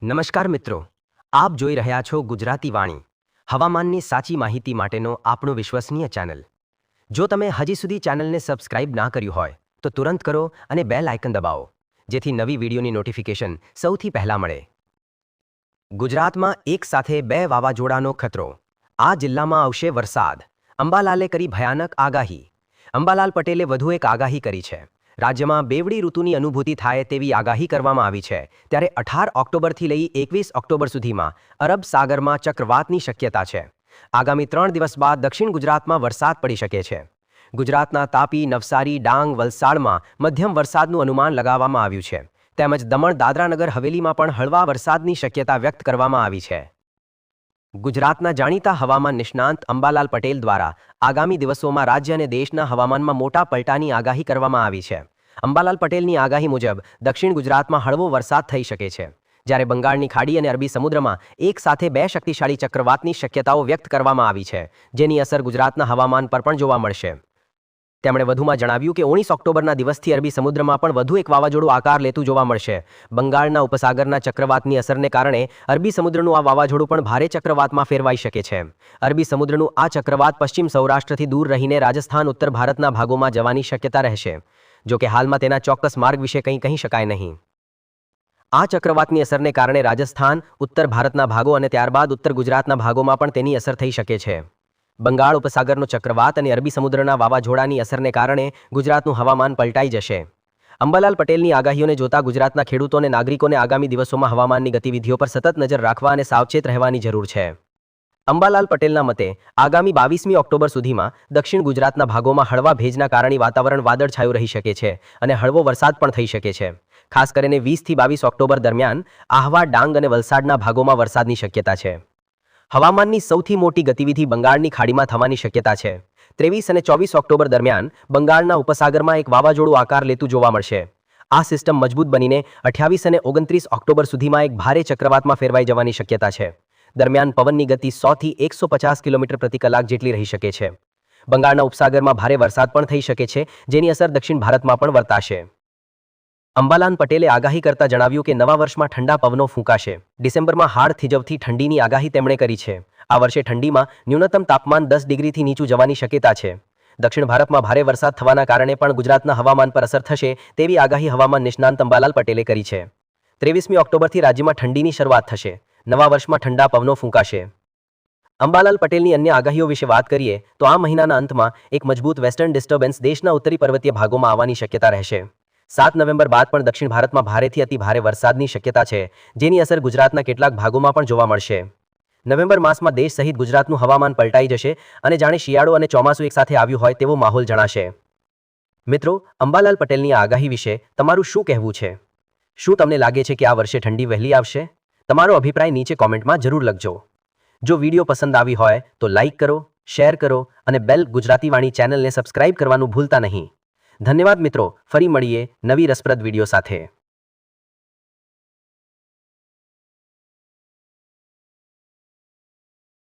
નમસ્કાર મિત્રો, આપ જોઈ રહ્યા છો ગુજરાતી વાણી, હવામાનની સાચી માહિતી માટેનો આપણો વિશ્વસનીય ચેનલ. જો તમે હજી સુધી ચેનલને સબસ્ક્રાઇબ ના કર્યું હોય તો તુરંત કરો અને બેલ આઇકન દબાવો, જેથી નવી વિડીયોની નોટિફિકેશન સૌથી પહેલા મળે. ગુજરાતમાં એક સાથે 2 વાવાઝોડાનો ખતરો. આ જિલ્લામાં આવશે વરસાદ. અંબાલાલે કરી ભયાનક આગાહી. અંબાલાલ પટેલે વધુ એક આગાહી કરી છે. રાજ્યમાં બેવડી ઋતુની અનુભૂતિ થાય તેવી આગાહી કરવામાં આવી છે. ત્યારે 18 ઓક્ટોબરથી લઈ 21 ઓક્ટોબર સુધીમાં અરબ સાગરમાં ચક્રવાતની શક્યતા છે. આગામી 3 દિવસ બાદ દક્ષિણ ગુજરાતમાં વરસાદ પડી શકે છે. ગુજરાતના તાપી, નવસારી, ડાંગ, વલસાડમાં મધ્યમ વરસાદનું અનુમાન લગાવવામાં આવ્યું છે. તેમજ દમણ, દાદરા નગર હવેલીમાં પણ હળવા વરસાદની શક્યતા વ્યક્ત કરવામાં આવી છે. ગુજરાતના જાણીતા હવામાન નિષ્ણાંત અંબાલાલ પટેલ દ્વારા આગામી દિવસોમાં રાજ્ય અને દેશના હવામાનમાં મોટા પલટાની આગાહી કરવામાં આવી છે. અંબાલાલ પટેલની આગાહી મુજબ દક્ષિણ ગુજરાતમાં હળવો વરસાદ થઈ શકે છે, જ્યારે બંગાળની ખાડી અને અરબી સમુદ્રમાં એક સાથે 2 શક્તિશાળી ચક્રવાતની શક્યતાઓ વ્યક્ત કરવામાં આવી છે, જેની અસર ગુજરાતના હવામાન પર પણ જોવા મળશે. તેમણે વધુમાં જણાવ્યું કે 19 ઓક્ટોબરના દિવસથી અરબી સમુદ્રમાં પણ વધુ એક વાવાઝોડું આકાર લેતું જોવા મળશે. બંગાળના ઉપસાગરના ચક્રવાતની અસરને કારણે અરબી સમુદ્રનું આ વાવાઝોડું પણ ભારે ચક્રવાતમાં ફેરવાઈ શકે છે. અરબી સમુદ્રનું આ ચક્રવાત પશ્ચિમ સૌરાષ્ટ્રથી દૂર રહીને રાજસ્થાન, ઉત્તર ભારતના ભાગોમાં જવાની શક્યતા રહેશે. જો કે હાલમાં તેના ચોક્કસ માર્ગ વિશે કંઈ કહી શકાય નહીં. આ ચક્રવાતની અસરને કારણે રાજસ્થાન, ઉત્તર ભારતના ભાગો અને ત્યારબાદ ઉત્તર ગુજરાતના ભાગોમાં પણ તેની અસર થઈ શકે છે. બંગાળ ઉપસાગરનો ચક્રવાત અને અરબી સમુદ્રના વાવાઝોડાની અસરને કારણે ગુજરાતનું હવામાન પલટાઈ જશે. અંબાલાલ પટેલની આગાહીઓને જોતા ગુજરાતના ખેડૂતો અને નાગરિકોને આગામી દિવસોમાં હવામાનની ગતિવિધિઓ પર સતત નજર રાખવા અને સાવચેત રહેવાની જરૂર છે. અંબાલાલ પટેલના મતે આગામી 22મી ઓક્ટોબર સુધીમાં દક્ષિણ ગુજરાતના ભાગોમાં હળવા ભેજના કારણે વાતાવરણ વાદળછાયું રહી શકે છે અને હળવો વરસાદ પણ થઈ શકે છે. ખાસ કરીને 20 થી 22 ઓક્ટોબર દરમિયાન આહવા, ડાંગ અને વલસાડના ભાગોમાં વરસાદની શક્યતા છે. હવામાનની સૌથી મોટી ગતિવિધિ બંગાળની ખાડીમાં થવાની શક્યતા છે. 23 અને 24 ઓક્ટોબર દરમિયાન બંગાળના ઉપસાગરમાં એક વાવાઝોડું આકાર લેતું જોવા મળશે. આ સિસ્ટમ મજબૂત બનીને 28 અને 29 ઓક્ટોબર સુધીમાં એક ભારે ચક્રવાતમાં ફેરવાઈ જવાની શક્યતા છે. દરમિયાન પવનની ગતિ 100 થી 150 કિલોમીટર પ્રતિ કલાક જેટલી રહી શકે છે. બંગાળના ઉપસાગરમાં ભારે વરસાદ પણ થઈ શકે છે, જેની અસર દક્ષિણ ભારતમાં પણ વર્તાશે. અંબાલાલ પટેલે આગાહી કરતા જણાવ્યું કે નવા વર્ષમાં ઠંડા પવનો ફૂંકાશે. ડિસેમ્બરમાં હાડ થીજવતી ઠંડીની આગાહી તેમણે કરી છે. આ વર્ષે ઠંડીમાં ન્યૂનતમ તાપમાન 10 ડિગ્રીથી નીચું જવાની શક્યતા છે. દક્ષિણ ભારતમાં ભારે વરસાદ થવાના કારણે પણ ગુજરાતના હવામાન પર અસર થશે તેવી આગાહી હવામાન નિષ્ણાંત અંબાલાલ પટેલે કરી છે. 23મી ઓક્ટોબરથી રાજ્યમાં ઠંડીની શરૂઆત થશે. નવા વર્ષમાં ઠંડા પવનો ફૂંકાશે. અંબાલાલ પટેલની અન્ય આગાહીઓ વિશે વાત કરીએ તો આ મહિનાના અંતમાં એક મજબૂત વેસ્ટર્ન ડિસ્ટર્બન્સ દેશના ઉત્તરી પર્વતીય ભાગોમાં આવવાની શક્યતા રહેશે. 7 નવેમ્બર બાદ પણ દક્ષિણ ભારતમાં ભારેથી અતિ ભારે વરસાદની શક્યતા છે, જેની અસર ગુજરાતના કેટલાક ભાગોમાં પણ જોવા મળશે. નવેમ્બર માસમાં દેશ સહિત ગુજરાતનું હવામાન પલટાઈ જશે અને જાણે શિયાળો અને ચોમાસું એકસાથે આવ્યું હોય તેવો માહોલ જણાશે. મિત્રો, અંબાલાલ પટેલની આ આગાહી વિશે તમારું શું કહેવું છે? શું તમને લાગે છે કે આ વર્ષે ઠંડી વહેલી આવશે? તમારો અભિપ્રાય નીચે કોમેન્ટમાં જરૂર લખજો. જો વિડીયો પસંદ આવી હોય તો લાઇક કરો, શેર કરો અને બેલ ગુજરાતી વાણી ચેનલને સબસ્ક્રાઇબ કરવાનું ભૂલતા નહીં. ધન્યવાદ મિત્રો, ફરી મળીએ નવી રસપ્રદ વિડીયો સાથે.